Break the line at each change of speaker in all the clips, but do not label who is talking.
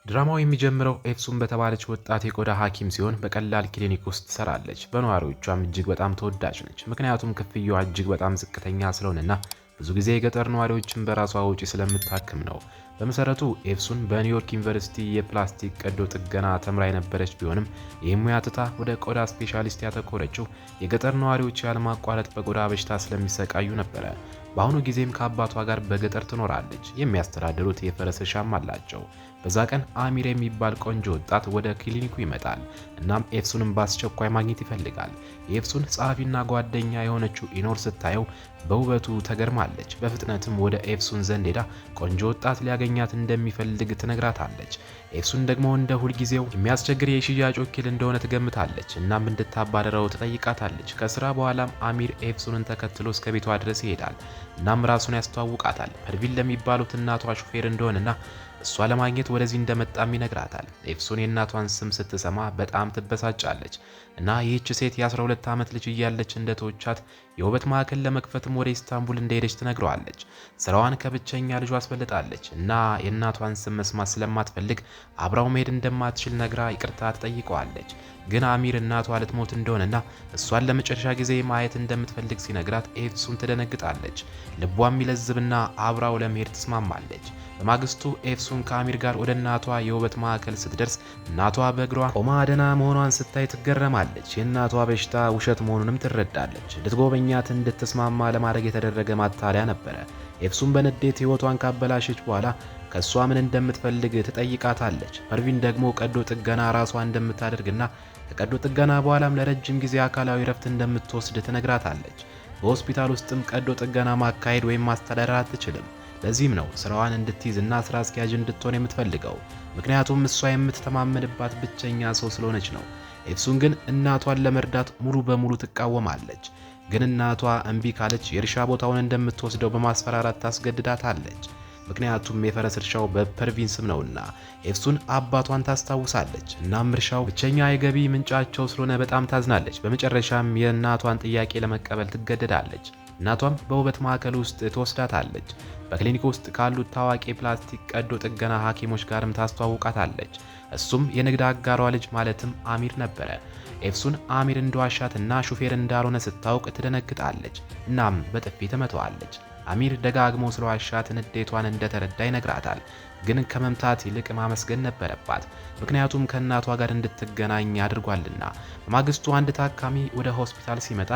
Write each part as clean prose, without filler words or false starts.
ድራማው የሚጀምረው ኤፍሱን በተባለች ወጣት የቆዳ ሐኪም ሲሆን በቀላል ክሊኒክ ውስጥ ትሰራለች። በነዋሪዎቿም እጅግ በጣም ተወዳጅ ነች። ምክንያቱም ክፍያዋ እጅግ በጣም ዝቅተኛ ስለሆነና ብዙ ጊዜ የገጠር ነዋሪዎችን በራሷ ወጪ ስለምታክም ነው። በመሰረቱ ኤፍሱን በኒውዮርክ ዩኒቨርሲቲ የፕላስቲክ ቀዶ ጥገና ተምራ የነበረች ቢሆንም ይህም ሙያ ትታ ወደ ቆዳ ስፔሻሊስት ያተኮረችው የገጠር ነዋሪዎች ያለማቋረጥ በቆዳ በሽታ ስለሚሰቃዩ ነበረ። በአሁኑ ጊዜም ከአባቷ ጋር በገጠር ትኖራለች። የሚያስተዳድሩት የፈረስ እርሻም አላቸው። በዛ ቀን አሚር የሚባል ቆንጆ ወጣት ወደ ክሊኒኩ ይመጣል። እናም ኤፍሱንን በአስቸኳይ ማግኘት ይፈልጋል። የኤፍሱን ጸሐፊና ጓደኛ የሆነችው ኢኖር ስታየው በውበቱ ተገርማለች። በፍጥነትም ወደ ኤፍሱን ዘንድ ሄዳ ቆንጆ ወጣት ሊያገኛት እንደሚፈልግ ትነግራታለች። ኤፍሱን ደግሞ እንደ ሁልጊዜው የሚያስቸግር የሽያጭ ወኪል እንደሆነ ትገምታለች። እናም እንድታባረረው ትጠይቃታለች። ከስራ በኋላም አሚር ኤፍሱንን ተከትሎ እስከ ቤቷ ድረስ ይሄዳል። እናም ራሱን ያስተዋውቃታል። ፐርቪን ለሚባሉት እናቷ ሹፌር እንደሆነና እሷ ለማግኘት ወደዚህ እንደመጣም ይነግራታል። ኤፍሱን የእናቷን ስም ስትሰማ በጣም ትበሳጫለች እና ይህች ሴት የ12 ዓመት ልጅ እያለች እንደተወቻት የውበት ማዕከል ለመክፈትም ወደ ኢስታንቡል እንደሄደች ትነግረዋለች። ስራዋን ከብቸኛ ልጇ አስፈልጣለች እና የእናቷን ስም መስማት ስለማትፈልግ አብራው መሄድ እንደማትችል ነግራ ይቅርታ ትጠይቀዋለች። ግን አሚር እናቷ ልትሞት እንደሆነና እሷን ለመጨረሻ ጊዜ ማየት እንደምትፈልግ ሲነግራት ኤፍሱን ትደነግጣለች። ልቧም ይለዝብና አብራው ለመሄድ ትስማማለች። በማግስቱ ኤፍሱን ከአሚር ጋር ወደ እናቷ የውበት ማዕከል ስትደርስ እናቷ በእግሯ ቆማ ደህና መሆኗን ስታይ ትገረማለች። የእናቷ በሽታ ውሸት መሆኑንም ትረዳለች። ልትጎበኛት እንድትስማማ ለማድረግ የተደረገ ማታለያ ነበረ። ኤፍሱን በንዴት ሕይወቷን ካበላሸች በኋላ ከሷ ምን እንደምትፈልግ ትጠይቃታለች። ፐርቪን ደግሞ ቀዶ ጥገና ራሷ እንደምታደርግና ከቀዶ ጥገና በኋላም ለረጅም ጊዜ አካላዊ ረፍት እንደምትወስድ ትነግራታለች። በሆስፒታል ውስጥም ቀዶ ጥገና ማካሄድ ወይም ማስተዳደር አትችልም። ለዚህም ነው ስራዋን እንድትይዝና ስራ አስኪያጅ እንድትሆን የምትፈልገው። ምክንያቱም እሷ የምትተማመንባት ብቸኛ ሰው ስለሆነች ነው። ኤፍሱን ግን እናቷን ለመርዳት ሙሉ በሙሉ ትቃወማለች። ግን እናቷ እምቢ ካለች የእርሻ ቦታውን እንደምትወስደው በማስፈራራት ታስገድዳታለች። ምክንያቱም የፈረስ እርሻው በፐርቪን ስም ነውና። ኤፍሱን አባቷን ታስታውሳለች። እናም እርሻው ብቸኛ የገቢ ምንጫቸው ስለሆነ በጣም ታዝናለች። በመጨረሻም የእናቷን ጥያቄ ለመቀበል ትገደዳለች። እናቷም በውበት ማዕከል ውስጥ ትወስዳታለች። በክሊኒክ ውስጥ ካሉት ታዋቂ የፕላስቲክ ቀዶ ጥገና ሐኪሞች ጋርም ታስተዋውቃታለች። እሱም የንግድ አጋሯ ልጅ ማለትም አሚር ነበረ። ኤፍሱን አሚር እንደዋሻትና ሹፌር እንዳልሆነ ስታውቅ ትደነግጣለች። እናም በጥፊ ትመታዋለች። አሚር ደጋግሞ ስለዋሻት ንዴቷን እንደተረዳ ይነግራታል። ግን ከመምታት ይልቅ ማመስገን ነበረባት፣ ምክንያቱም ከእናቷ ጋር እንድትገናኝ አድርጓልና። በማግስቱ አንድ ታካሚ ወደ ሆስፒታል ሲመጣ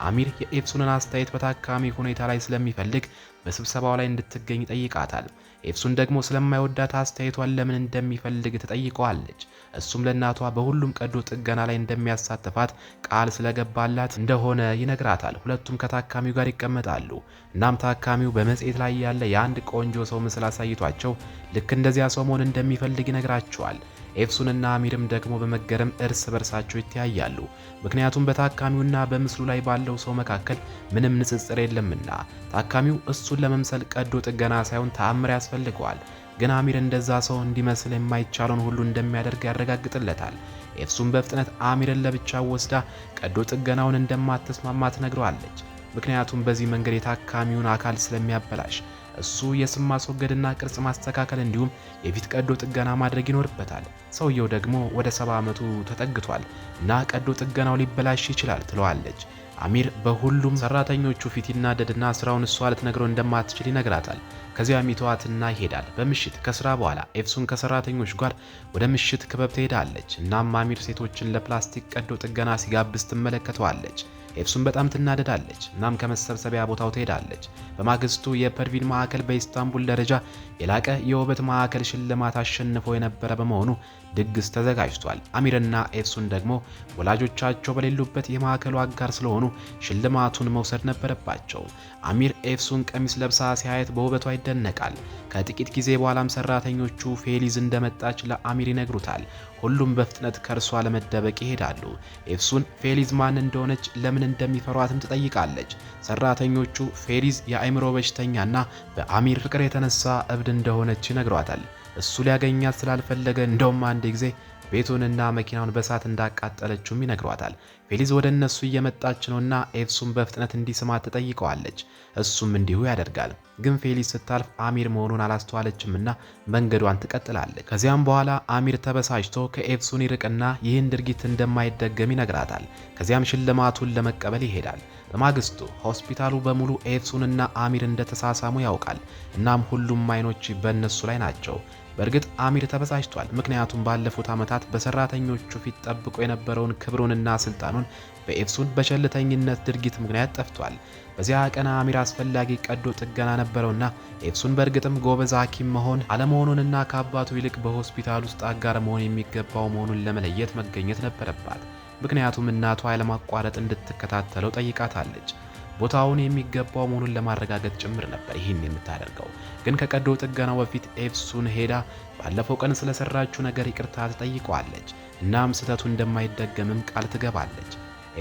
አሚር የኤፍሱንን አስተያየት በታካሚ ሁኔታ ላይ ስለሚፈልግ በስብሰባው ላይ እንድትገኝ ይጠይቃታል። ኤፍሱን ደግሞ ስለማይወዳት አስተያየቷን ለምን እንደሚፈልግ ትጠይቀዋለች። እሱም ለእናቷ በሁሉም ቀዶ ጥገና ላይ እንደሚያሳትፋት ቃል ስለገባላት እንደሆነ ይነግራታል። ሁለቱም ከታካሚው ጋር ይቀመጣሉ። እናም ታካሚው በመጽሔት ላይ ያለ የአንድ ቆንጆ ሰው ምስል አሳይቷቸው ልክ እንደዚያ ሰው መሆን እንደሚፈልግ ይነግራቸዋል። ኤፍሱንና አሚርም ደግሞ በመገረም እርስ በርሳቸው ይተያያሉ። ምክንያቱም በታካሚውና በምስሉ ላይ ባለው ሰው መካከል ምንም ንጽጽር የለምና። ታካሚው እሱን ለመምሰል ቀዶ ጥገና ሳይሆን ተአምር ያስፈልገዋል። ግን አሚር እንደዛ ሰው እንዲመስል የማይቻለውን ሁሉ እንደሚያደርግ ያረጋግጥለታል። ኤፍሱን በፍጥነት አሚርን ለብቻው ወስዳ ቀዶ ጥገናውን እንደማትስማማ ትነግረዋለች። ምክንያቱም በዚህ መንገድ የታካሚውን አካል ስለሚያበላሽ እሱ የስም ማስወገድና ቅርጽ ማስተካከል እንዲሁም የፊት ቀዶ ጥገና ማድረግ ይኖርበታል። ሰውየው ደግሞ ወደ 70 ዓመቱ ተጠግቷል እና ቀዶ ጥገናው ሊበላሽ ይችላል ትለዋለች። አሚር በሁሉም ሰራተኞቹ ፊት ይናደድና ስራውን እሷ ልትነግረው እንደማትችል ይነግራታል። ከዚያም ይተዋትና ይሄዳል። በምሽት ከስራ በኋላ ኤፍሱን ከሰራተኞች ጋር ወደ ምሽት ክበብ ትሄዳለች። እናም አሚር ሴቶችን ለፕላስቲክ ቀዶ ጥገና ሲጋብዝ ትመለከተዋለች። ኤፍሱን በጣም ትናደዳለች። እናም ከመሰብሰቢያ ቦታው ትሄዳለች። በማግስቱ የፐርቪን ማዕከል በኢስታንቡል ደረጃ የላቀ የውበት ማዕከል ሽልማት አሸንፎ የነበረ በመሆኑ ድግስ ተዘጋጅቷል። አሚርና ኤፍሱን ደግሞ ወላጆቻቸው በሌሉበት የማዕከሉ አጋር ስለሆኑ ሽልማቱን መውሰድ ነበረባቸው። አሚር ኤፍሱን ቀሚስ ለብሳ ሲያየት በውበቷ ይደነቃል። ከጥቂት ጊዜ በኋላም ሰራተኞቹ ፌሊዝ እንደመጣች ለአሚር ይነግሩታል። ሁሉም በፍጥነት ከእርሷ ለመደበቅ ይሄዳሉ። ኤፍሱን ፌሊዝ ማን እንደሆነች ለምን እንደሚፈሯትም ትጠይቃለች። ሰራተኞቹ ፌሊዝ የአእምሮ በሽተኛና በአሚር ፍቅር የተነሳ እብድ እንደሆነች ይነግሯታል። እሱ ሊያገኛት ስላልፈለገ እንደውም አንድ ጊዜ ቤቱንና መኪናውን በሳት እንዳቃጠለችውም ይነግሯታል። ፌሊዝ ወደ እነሱ እየመጣች ነውና ኤፍሱን በፍጥነት እንዲስማት ትጠይቀዋለች። እሱም እንዲሁ ያደርጋል። ግን ፌሊዝ ስታልፍ አሚር መሆኑን አላስተዋለችምና መንገዷን ትቀጥላለች። ከዚያም በኋላ አሚር ተበሳጭቶ ከኤፍሱን ይርቅና ይህን ድርጊት እንደማይደገም ይነግራታል። ከዚያም ሽልማቱን ለመቀበል ይሄዳል። በማግስቱ ሆስፒታሉ በሙሉ ኤፍሱንና አሚር እንደተሳሳሙ ያውቃል። እናም ሁሉም አይኖች በእነሱ ላይ ናቸው። በእርግጥ አሚር ተበሳጭቷል። ምክንያቱም ባለፉት ዓመታት በሰራተኞቹ ፊት ጠብቆ የነበረውን ክብሩንና ስልጣኑን በኤፍሱን በቸልተኝነት ድርጊት ምክንያት ጠፍቷል። በዚያ ቀን አሚር አስፈላጊ ቀዶ ጥገና ነበረውና ኤፍሱን በእርግጥም ጎበዝ ሐኪም መሆን አለመሆኑንና ከአባቱ ይልቅ በሆስፒታል ውስጥ አጋር መሆን የሚገባው መሆኑን ለመለየት መገኘት ነበረባት። ምክንያቱም እናቷ ያለማቋረጥ እንድትከታተለው ጠይቃታለች። ቦታውን የሚገባው መሆኑን ለማረጋገጥ ጭምር ነበር ይህን የምታደርገው። ግን ከቀዶ ጥገናው በፊት ኤፍሱን ሄዳ ባለፈው ቀን ስለሰራችው ነገር ይቅርታ ትጠይቀዋለች። እናም ስህተቱ እንደማይደገምም ቃል ትገባለች።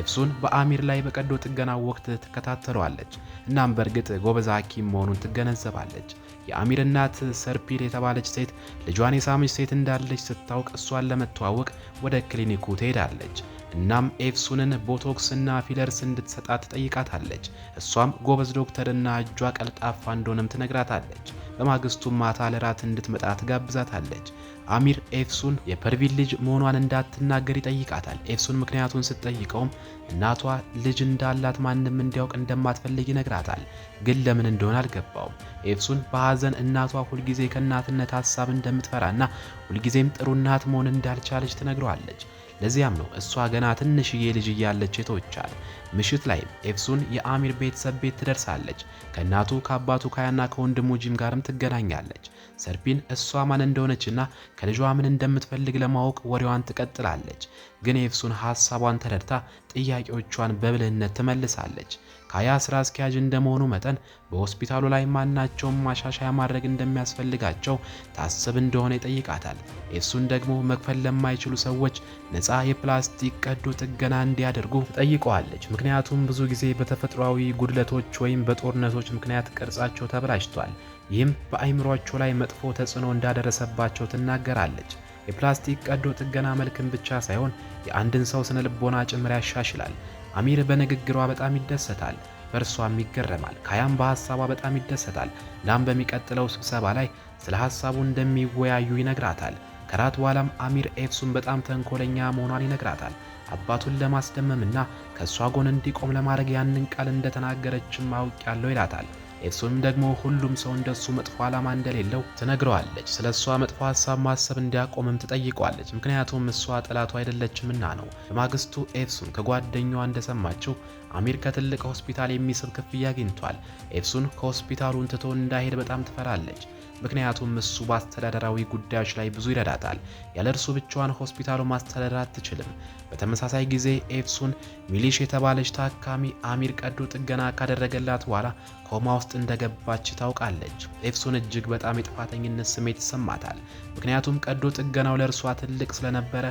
ኤፍሱን በአሚር ላይ በቀዶ ጥገናው ወቅት ትከታተለዋለች። እናም በእርግጥ ጎበዝ ሐኪም መሆኑን ትገነዘባለች። የአሚር እናት ሰርፒል የተባለች ሴት ልጇን የሳመች ሴት እንዳለች ስታውቅ እሷን ለመተዋወቅ ወደ ክሊኒኩ ትሄዳለች። እናም ኤፍሱንን ቦቶክስና ፊለርስ እንድትሰጣት ትጠይቃታለች። እሷም ጎበዝ ዶክተርና እጇ ቀልጣፋ እንደሆነም ትነግራታለች። በማግስቱም ማታ ለራት እንድትመጣ ትጋብዛታለች። አሚር ኤፍሱን የፐርቪን ልጅ መሆኗን እንዳትናገር ይጠይቃታል። ኤፍሱን ምክንያቱን ስትጠይቀውም እናቷ ልጅ እንዳላት ማንም እንዲያውቅ እንደማትፈልግ ይነግራታል። ግን ለምን እንደሆነ አልገባውም። ኤፍሱን በሐዘን እናቷ ሁልጊዜ ከእናትነት ሐሳብ እንደምትፈራና ሁልጊዜም ጥሩ እናት መሆን እንዳልቻለች ትነግረዋለች። ለዚያም ነው እሷ ገና ትንሽዬ ልጅ እያለች የተወቻት። ምሽት ላይ ኤፍሱን የአሚር ቤተሰብ ቤት ትደርሳለች። ከእናቱ ከአባቱ ካያና ከወንድሙ ጂም ጋርም ትገናኛለች። ሰርፒን እሷ ማን እንደሆነችና ከልጇ ምን እንደምትፈልግ ለማወቅ ወሬዋን ትቀጥላለች። ግን ኤፍሱን ሐሳቧን ተረድታ ጥያቄዎቿን በብልህነት ትመልሳለች። ካያ ስራ አስኪያጅ እንደመሆኑ መጠን በሆስፒታሉ ላይ ማናቸውም ማሻሻያ ማድረግ እንደሚያስፈልጋቸው ታስብ እንደሆነ ይጠይቃታል። ኤፍሱን ደግሞ መክፈል ለማይችሉ ሰዎች ነፃ የፕላስቲክ ቀዶ ጥገና እንዲያደርጉ ትጠይቀዋለች። ምክንያቱም ብዙ ጊዜ በተፈጥሯዊ ጉድለቶች ወይም በጦርነቶች ምክንያት ቅርጻቸው ተበላሽቷል። ይህም በአይምሯቸው ላይ መጥፎ ተጽዕኖ እንዳደረሰባቸው ትናገራለች። የፕላስቲክ ቀዶ ጥገና መልክን ብቻ ሳይሆን የአንድን ሰው ስነ ልቦና ጭምር ያሻሽላል። አሚር በንግግሯ በጣም ይደሰታል፣ በእርሷም ይገረማል። ካያም በሐሳቧ በጣም ይደሰታል። እናም በሚቀጥለው ስብሰባ ላይ ስለ ሐሳቡ እንደሚወያዩ ይነግራታል። ከራት በኋላም አሚር ኤፍሱን በጣም ተንኮለኛ መሆኗን ይነግራታል። አባቱን ለማስደመምና ከእሷ ጎን እንዲቆም ለማድረግ ያንን ቃል እንደተናገረችም አውቄያለሁ ይላታል። ኤፍሱንም ደግሞ ሁሉም ሰው እንደሱ መጥፎ ዓላማ እንደሌለው ትነግረዋለች። ስለ እሷ መጥፎ ሐሳብ ማሰብ እንዲያቆምም ትጠይቀዋለች። ምክንያቱም እሷ ጠላቱ አይደለችምና ነው። በማግስቱ ኤፍሱን ከጓደኛዋ እንደሰማችው አሚር ከትልቅ ሆስፒታል የሚስብ ክፍያ አግኝቷል። ኤፍሱን ከሆስፒታሉን ትቶ እንዳይሄድ በጣም ትፈራለች። ምክንያቱም እሱ በአስተዳደራዊ ጉዳዮች ላይ ብዙ ይረዳታል። ያለ እርሱ ብቻዋን ሆስፒታሉ ማስተዳደር አትችልም። በተመሳሳይ ጊዜ ኤፍሱን ሚሊሽ የተባለች ታካሚ አሚር ቀዶ ጥገና ካደረገላት በኋላ ኮማ ውስጥ እንደገባች ታውቃለች። ኤፍሱን እጅግ በጣም የጥፋተኝነት ስሜት ይሰማታል። ምክንያቱም ቀዶ ጥገናው ለእርሷ ትልቅ ስለነበረ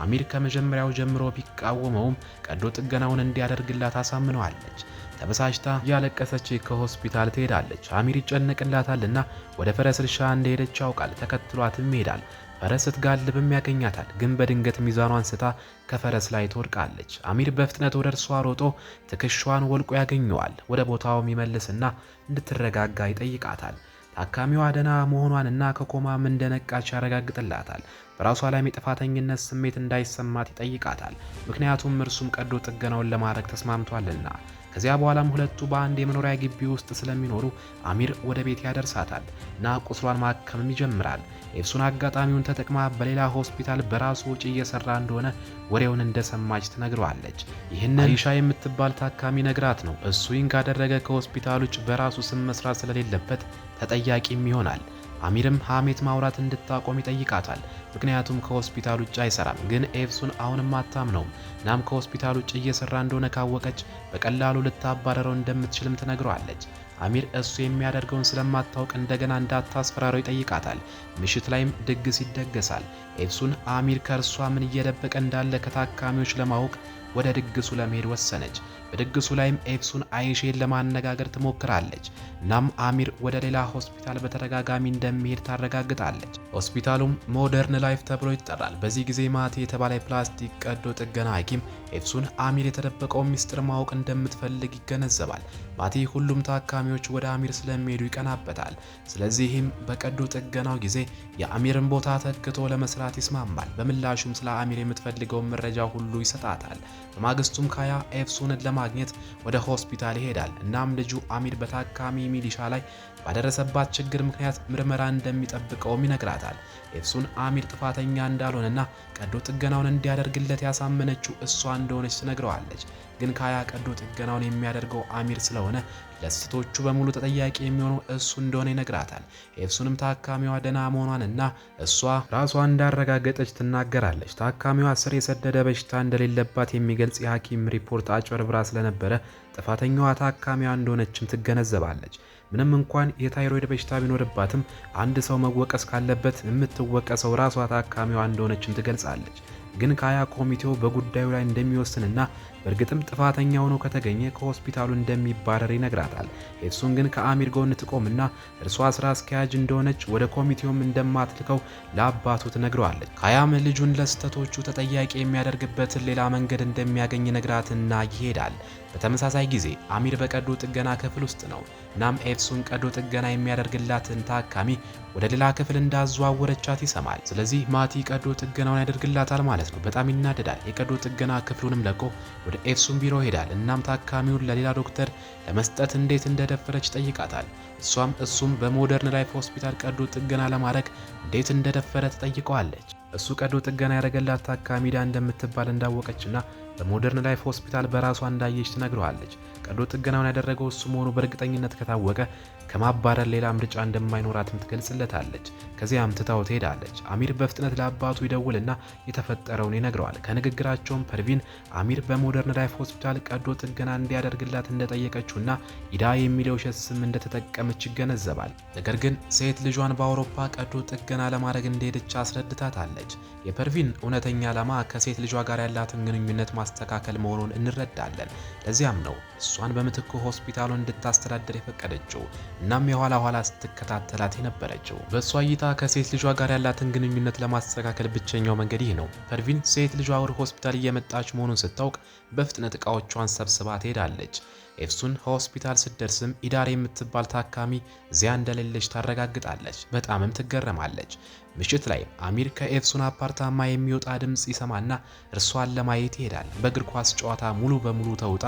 አሚር ከመጀመሪያው ጀምሮ ቢቃወመውም ቀዶ ጥገናውን እንዲያደርግላት አሳምነዋለች። ተበሳጭታ ያለቀሰች ከሆስፒታል ትሄዳለች። አሚር ይጨነቅላታልና ወደ ፈረስ እርሻ እንደሄደች ያውቃል። ተከትሏትም ይሄዳል። ፈረስ ስትጋልብም ያገኛታል። ግን በድንገት ሚዛኗን ስታ ከፈረስ ላይ ትወድቃለች። አሚር በፍጥነት ወደ እርሷ ሮጦ ትከሻዋን ወልቆ ያገኘዋል። ወደ ቦታው ይመልስና እንድትረጋጋ ይጠይቃታል። ታካሚዋ ደህና መሆኗንና ከኮማም እንደነቃች ያረጋግጥላታል። በራሷ ላይ የጥፋተኝነት ስሜት እንዳይሰማት ይጠይቃታል። ምክንያቱም እርሱም ቀዶ ጥገናውን ለማድረግ ተስማምቷልና። ከዚያ በኋላም ሁለቱ በአንድ የመኖሪያ ግቢ ውስጥ ስለሚኖሩ አሚር ወደ ቤት ያደርሳታል እና ቁስሏን ማከምም ይጀምራል። ኤፍሱን አጋጣሚውን ተጠቅማ በሌላ ሆስፒታል በራሱ ወጪ እየሰራ እንደሆነ ወሬውን እንደሰማች ትነግረዋለች። ይህንን አይሻ የምትባል ታካሚ ነግራት ነው እሱ ይህን ካደረገ ከሆስፒታል ውጭ በራሱ ስም መስራት ስለሌለበት ተጠያቂም ይሆናል። አሚርም ሐሜት ማውራት እንድታቆም ይጠይቃታል። ምክንያቱም ከሆስፒታል ውጭ አይሰራም። ግን ኤፍሱን አሁንም አታምነውም። ናም ከሆስፒታል ውጭ እየሰራ እንደሆነ ካወቀች በቀላሉ ልታባረረው እንደምትችልም ትነግረዋለች። አሚር እሱ የሚያደርገውን ስለማታውቅ እንደገና እንዳታስፈራረው ይጠይቃታል። ምሽት ላይም ድግስ ይደገሳል። ኤፍሱን አሚር ከእርሷ ምን እየደበቀ እንዳለ ከታካሚዎች ለማወቅ ወደ ድግሱ ለመሄድ ወሰነች። በድግሱ ላይም ኤፍሱን አይሼን ለማነጋገር ትሞክራለች። እናም አሚር ወደ ሌላ ሆስፒታል በተደጋጋሚ እንደሚሄድ ታረጋግጣለች። ሆስፒታሉም ሞደርን ላይፍ ተብሎ ይጠራል። በዚህ ጊዜ ማቲ የተባለ የፕላስቲክ ቀዶ ጥገና ሐኪም ኤፍሱን አሚር የተደበቀው ሚስጥር ማወቅ እንደምትፈልግ ይገነዘባል። ማቲ ሁሉም ታካሚዎች ወደ አሚር ስለሚሄዱ ይቀናበታል። ስለዚህም በቀዶ ጥገናው ጊዜ የአሚርን ቦታ ተክቶ ለመስራት ይስማማል። በምላሹም ስለ አሚር የምትፈልገውን መረጃ ሁሉ ይሰጣታል። በማግስቱም ካያ ኤፍሱንን ለማግኘት ወደ ሆስፒታል ይሄዳል። እናም ልጁ አሚር በታካሚ ሚሊሻ ላይ ባደረሰባት ችግር ምክንያት ምርመራ እንደሚጠብቀውም ይነግራታል። ኤፍሱን አሚር ጥፋተኛ እንዳልሆነና ቀዶ ጥገናውን እንዲያደርግለት ያሳመነችው እሷ እንደሆነች ትነግረዋለች። ግን ካያ ቀዶ ጥገናውን የሚያደርገው አሚር ስለሆነ ለስህተቶቹ በሙሉ ተጠያቂ የሚሆነው እሱ እንደሆነ ይነግራታል። ኤፍሱንም ታካሚዋ ደህና መሆኗንና እሷ ራሷ እንዳረጋገጠች ትናገራለች። ታካሚዋ ስር የሰደደ በሽታ እንደሌለባት የሚገልጽ የሐኪም ሪፖርት አጭበርብራ ስለነበረ ጥፋተኛዋ ታካሚዋ እንደሆነችም ትገነዘባለች። ምንም እንኳን የታይሮይድ በሽታ ቢኖርባትም አንድ ሰው መወቀስ ካለበት የምትወቀሰው ራሷ ታካሚዋ እንደሆነችም ትገልጻለች። ግን ካያ ኮሚቴው በጉዳዩ ላይ እንደሚወስንና በእርግጥም ጥፋተኛ ሆኖ ከተገኘ ከሆስፒታሉ እንደሚባረር ይነግራታል። ኤፍሱን ግን ከአሚር ጎን ትቆምና እርሷ ስራ አስኪያጅ እንደሆነች ወደ ኮሚቴውም እንደማትልከው ለአባቱ ትነግረዋለች። ካያም ልጁን ለስህተቶቹ ተጠያቂ የሚያደርግበትን ሌላ መንገድ እንደሚያገኝ ነግራትና ይሄዳል። በተመሳሳይ ጊዜ አሚር በቀዶ ጥገና ክፍል ውስጥ ነው። እናም ኤፍሱን ቀዶ ጥገና የሚያደርግላትን ታካሚ ወደ ሌላ ክፍል እንዳዘዋወረቻት ይሰማል። ስለዚህ ማቲ ቀዶ ጥገናውን ያደርግላታል ማለት ነው። በጣም ይናደዳል። የቀዶ ጥገና ክፍሉንም ለቆ ወደ ኤፍሱን ቢሮ ይሄዳል። እናም ታካሚውን ለሌላ ዶክተር ለመስጠት እንዴት እንደደፈረች ጠይቃታል። እሱም በሞደርን ላይፍ ሆስፒታል ቀዶ ጥገና ለማድረግ እንዴት እንደደፈረ ትጠይቀዋለች። እሱ ቀዶ ጥገና ያደረገላት ታካሚ ዳ እንደምትባል እንዳወቀችና በሞደርን ላይፍ ሆስፒታል በራሷ እንዳየች ትነግረዋለች። ቀዶ ጥገናውን ያደረገው እሱ መሆኑ በእርግጠኝነት ከታወቀ ከማባረር ሌላ ምርጫ እንደማይኖራትም ትገልጽለታለች። ከዚያም ትታው ትሄዳለች። አሚር በፍጥነት ለአባቱ ይደውልና የተፈጠረውን ይነግረዋል። ከንግግራቸውም ፐርቪን አሚር በሞደርን ላይፍ ሆስፒታል ቀዶ ጥገና እንዲያደርግላት እንደጠየቀችውና ኢዳ የሚለው የውሸት ስም እንደተጠቀመች ይገነዘባል። ነገር ግን ሴት ልጇን በአውሮፓ ቀዶ ጥገና ለማድረግ እንደሄደች አስረድታታለች። የፐርቪን እውነተኛ ዓላማ ከሴት ልጇ ጋር ያላትን ግንኙነት ማስተካከል መሆኑን እንረዳለን። ለዚያም ነው እሷን በምትኩ ሆስፒታሉን እንድታስተዳድር የፈቀደችው። እናም የኋላ ኋላ ስትከታተላት የነበረችው። በእሷ እይታ ከሴት ልጇ ጋር ያላትን ግንኙነት ለማስተካከል ብቸኛው መንገድ ይህ ነው። ፐርቪን ሴት ልጇ ወደ ሆስፒታል እየመጣች መሆኑን ስታውቅ በፍጥነት እቃዎቿን ሰብስባ ትሄዳለች። ኤፍሱን ሆስፒታል ስትደርስም ኢዳር የምትባል ታካሚ እዚያ እንደሌለች ታረጋግጣለች። በጣምም ትገረማለች። ምሽት ላይ አሚር ከኤፍሱን አፓርታማ የሚወጣ ድምፅ ይሰማና እርሷን ለማየት ይሄዳል። በእግር ኳስ ጨዋታ ሙሉ በሙሉ ተውጣ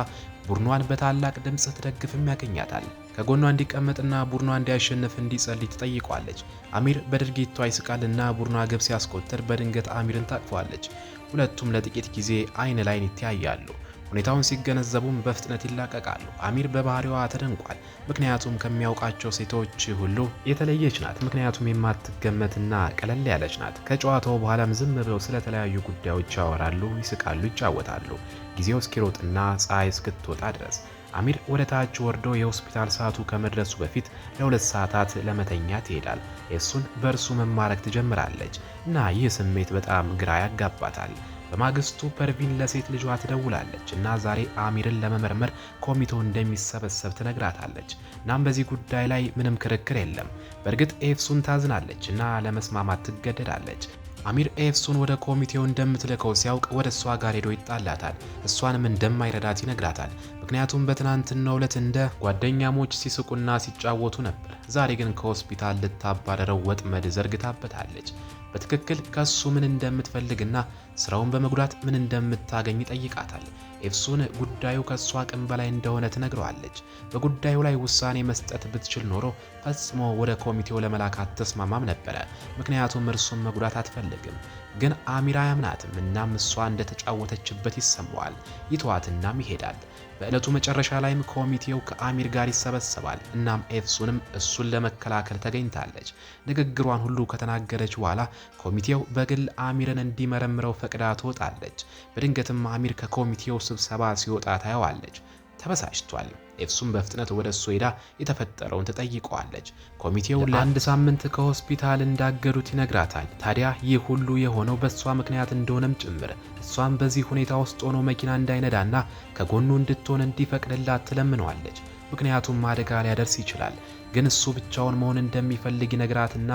ቡድኗን በታላቅ ድምፅ ትደግፍም ያገኛታል። ከጎኗ እንዲቀመጥና ቡድኗ እንዲያሸንፍ እንዲጸልይ ትጠይቋለች። አሚር በድርጊቷ ይስቃልና ቡድኗ ግብ ሲያስቆጥር በድንገት አሚርን ታቅፏለች። ሁለቱም ለጥቂት ጊዜ አይን ላይን ይተያያሉ። ሁኔታውን ሲገነዘቡም በፍጥነት ይላቀቃሉ። አሚር በባህሪዋ ተደንቋል። ምክንያቱም ከሚያውቃቸው ሴቶች ሁሉ የተለየች ናት። ምክንያቱም የማትገመትና ቀለል ያለች ናት። ከጨዋታው በኋላም ዝም ብለው ስለተለያዩ ጉዳዮች ያወራሉ፣ ይስቃሉ፣ ይጫወታሉ። ጊዜው እስኪሮጥና ፀሐይ እስክትወጣ ድረስ አሚር ወደ ታች ወርዶ የሆስፒታል ሰዓቱ ከመድረሱ በፊት ለ2 ሰዓታት ለመተኛት ይሄዳል። ኤፍሱን በእርሱ መማረክ ትጀምራለች እና ይህ ስሜት በጣም ግራ ያጋባታል። በማግስቱ ፐርቪን ለሴት ልጇ ትደውላለች እና ዛሬ አሚርን ለመመርመር ኮሚቴው እንደሚሰበሰብ ትነግራታለች። እናም በዚህ ጉዳይ ላይ ምንም ክርክር የለም። በእርግጥ ኤፍሱን ታዝናለች እና ለመስማማት ትገደዳለች። አሚር ኤፍሱን ወደ ኮሚቴው እንደምትልከው ሲያውቅ ወደ እሷ ጋር ሄዶ ይጣላታል። እሷንም እንደማይረዳት ይነግራታል። ምክንያቱም በትናንትናው ዕለት እንደ ጓደኛሞች ሲስቁና ሲጫወቱ ነበር። ዛሬ ግን ከሆስፒታል ልታባረረው ወጥመድ ዘርግታበታለች። በትክክል ከሱ ምን እንደምትፈልግና ስራውን በመጉዳት ምን እንደምታገኝ ይጠይቃታል። ኤፍሱን ጉዳዩ ከሷ አቅም በላይ እንደሆነ ትነግረዋለች። በጉዳዩ ላይ ውሳኔ መስጠት ብትችል ኖሮ ፈጽሞ ወደ ኮሚቴው ለመላክ አትስማማም ነበረ። ምክንያቱም እርሱን መጉዳት አትፈልግም። ግን አሚር አያምናትም። እናም እሷ እንደተጫወተችበት ይሰማዋል። ይተዋትናም ይሄዳል። በዕለቱ መጨረሻ ላይም ኮሚቴው ከአሚር ጋር ይሰበሰባል። እናም ኤፍሱንም እሱን ለመከላከል ተገኝታለች። ንግግሯን ሁሉ ከተናገረች በኋላ ኮሚቴው በግል አሚርን እንዲመረምረው ፈቅዳ ትወጣለች። በድንገትም አሚር ከኮሚቴው ስብሰባ ሲወጣ ታየዋለች። ተበሳጭቷል። ኤፍሱን በፍጥነት ወደ እሱ ሄዳ የተፈጠረውን ትጠይቀዋለች። ኮሚቴው ለአንድ ሳምንት ከሆስፒታል እንዳገዱት ይነግራታል። ታዲያ ይህ ሁሉ የሆነው በእሷ ምክንያት እንደሆነም ጭምር እሷም በዚህ ሁኔታ ውስጥ ሆኖ መኪና እንዳይነዳና ከጎኑ እንድትሆን እንዲፈቅድላት ትለምነዋለች። ምክንያቱም አደጋ ሊያደርስ ይችላል። ግን እሱ ብቻውን መሆን እንደሚፈልግ ይነግራትና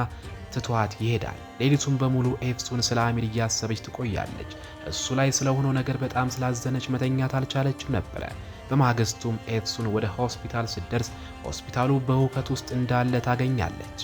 ትቷት ይሄዳል። ሌሊቱን በሙሉ ኤፍሱን ስለ አሚር እያሰበች ትቆያለች። እሱ ላይ ስለሆነው ነገር በጣም ስላዘነች መተኛት አልቻለችም ነበረ። በማግስቱም ኤፍሱን ወደ ሆስፒታል ስትደርስ ሆስፒታሉ በሁከት ውስጥ እንዳለ ታገኛለች።